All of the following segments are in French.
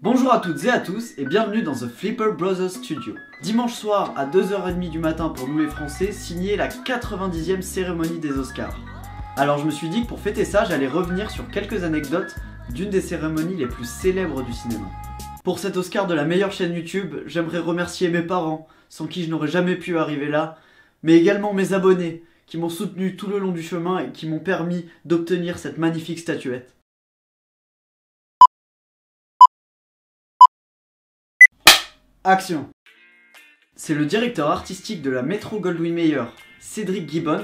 Bonjour à toutes et à tous et bienvenue dans The Flipper Brothers Studio. Dimanche soir à 2h30 du matin pour nous les Français, signait la 90e cérémonie des Oscars. Alors je me suis dit que pour fêter ça, j'allais revenir sur quelques anecdotes d'une des cérémonies les plus célèbres du cinéma. Pour cet Oscar de la meilleure chaîne YouTube, j'aimerais remercier mes parents, sans qui je n'aurais jamais pu arriver là, mais également mes abonnés, qui m'ont soutenu tout le long du chemin et qui m'ont permis d'obtenir cette magnifique statuette. Action! C'est le directeur artistique de la Metro-Goldwyn-Mayer, Cedric Gibbons,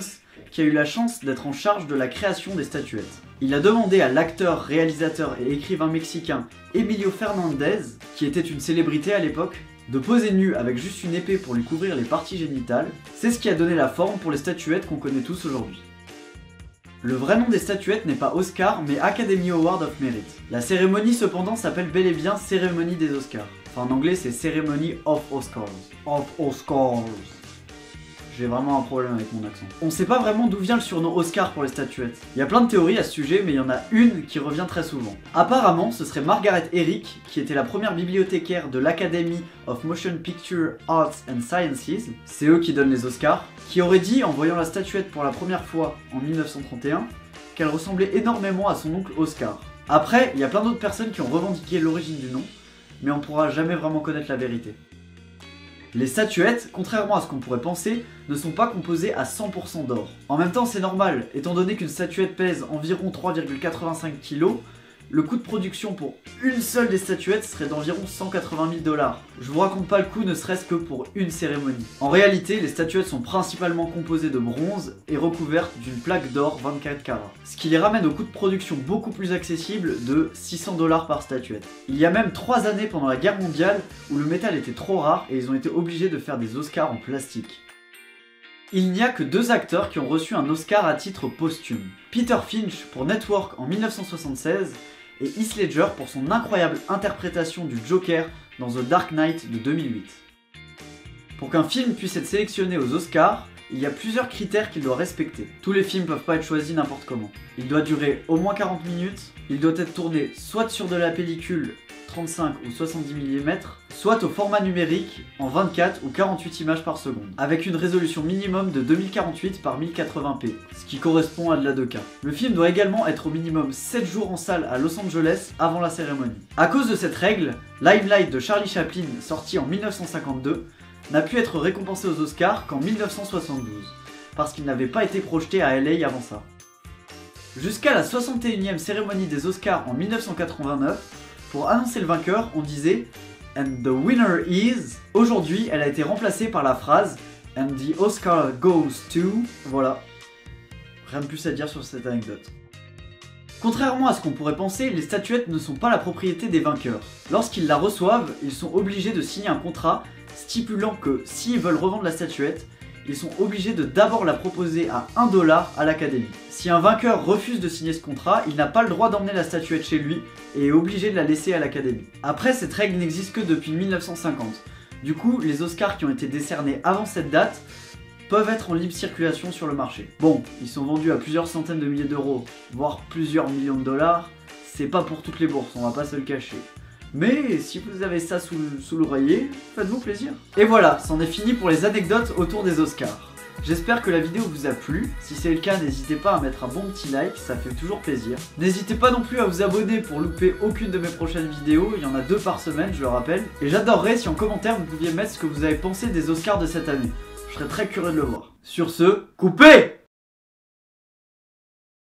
qui a eu la chance d'être en charge de la création des statuettes. Il a demandé à l'acteur, réalisateur et écrivain mexicain Emilio Fernandez, qui était une célébrité à l'époque, de poser nu avec juste une épée pour lui couvrir les parties génitales. C'est ce qui a donné la forme pour les statuettes qu'on connaît tous aujourd'hui. Le vrai nom des statuettes n'est pas Oscar, mais Academy Award of Merit. La cérémonie cependant s'appelle bel et bien Cérémonie des Oscars. Enfin en anglais c'est Ceremony of Oscars. Of Oscars. J'ai vraiment un problème avec mon accent. On sait pas vraiment d'où vient le surnom Oscar pour les statuettes. Il y a plein de théories à ce sujet, mais il y en a une qui revient très souvent. Apparemment, ce serait Margaret Herrick, qui était la première bibliothécaire de l'Academy of Motion Picture Arts and Sciences, c'est eux qui donnent les Oscars, qui aurait dit, en voyant la statuette pour la première fois en 1931, qu'elle ressemblait énormément à son oncle Oscar. Après, il y a plein d'autres personnes qui ont revendiqué l'origine du nom, mais on pourra jamais vraiment connaître la vérité. Les statuettes, contrairement à ce qu'on pourrait penser, ne sont pas composées à 100% d'or. En même temps c'est normal, étant donné qu'une statuette pèse environ 3,85 kg, le coût de production pour une seule des statuettes serait d'environ 180 000 $. Je vous raconte pas le coût ne serait-ce que pour une cérémonie. En réalité, les statuettes sont principalement composées de bronze et recouvertes d'une plaque d'or 24 carats. Ce qui les ramène au coût de production beaucoup plus accessible de 600 $ par statuette. Il y a même 3 années pendant la guerre mondiale où le métal était trop rare et ils ont été obligés de faire des Oscars en plastique. Il n'y a que 2 acteurs qui ont reçu un Oscar à titre posthume. Peter Finch pour Network en 1976 et Heath Ledger pour son incroyable interprétation du Joker dans The Dark Knight de 2008. Pour qu'un film puisse être sélectionné aux Oscars, il y a plusieurs critères qu'il doit respecter. Tous les films peuvent pas être choisis n'importe comment. Il doit durer au moins 40 minutes, il doit être tourné soit sur de la pellicule 35 ou 70 mm, soit au format numérique en 24 ou 48 images par seconde, avec une résolution minimum de 2048 par 1080p, ce qui correspond à de la 2K. Le film doit également être au minimum 7 jours en salle à Los Angeles avant la cérémonie. À cause de cette règle, Limelight de Charlie Chaplin, sorti en 1952, n'a pu être récompensé aux Oscars qu'en 1972, parce qu'il n'avait pas été projeté à LA avant ça. Jusqu'à la 61e cérémonie des Oscars en 1989, pour annoncer le vainqueur, on disait « And the winner is ». Aujourd'hui, elle a été remplacée par la phrase « And the Oscar goes to ». Voilà. Rien de plus à dire sur cette anecdote. Contrairement à ce qu'on pourrait penser, les statuettes ne sont pas la propriété des vainqueurs. Lorsqu'ils la reçoivent, ils sont obligés de signer un contrat stipulant que s'ils veulent revendre la statuette, ils sont obligés de d'abord la proposer à 1 $ à l'Académie. Si un vainqueur refuse de signer ce contrat, il n'a pas le droit d'emmener la statuette chez lui et est obligé de la laisser à l'Académie. Après, cette règle n'existe que depuis 1950. Du coup, les Oscars qui ont été décernés avant cette date peuvent être en libre circulation sur le marché. Bon, ils sont vendus à plusieurs centaines de milliers d'euros, voire plusieurs millions de dollars. C'est pas pour toutes les bourses, on va pas se le cacher. Mais si vous avez ça sous l'oreiller, faites-vous plaisir. Et voilà, c'en est fini pour les anecdotes autour des Oscars. J'espère que la vidéo vous a plu. Si c'est le cas, n'hésitez pas à mettre un bon petit like, ça fait toujours plaisir. N'hésitez pas non plus à vous abonner pour louper aucune de mes prochaines vidéos, il y en a 2 par semaine, je le rappelle. Et j'adorerais si en commentaire vous pouviez mettre ce que vous avez pensé des Oscars de cette année. Je serais très curieux de le voir. Sur ce, coupez!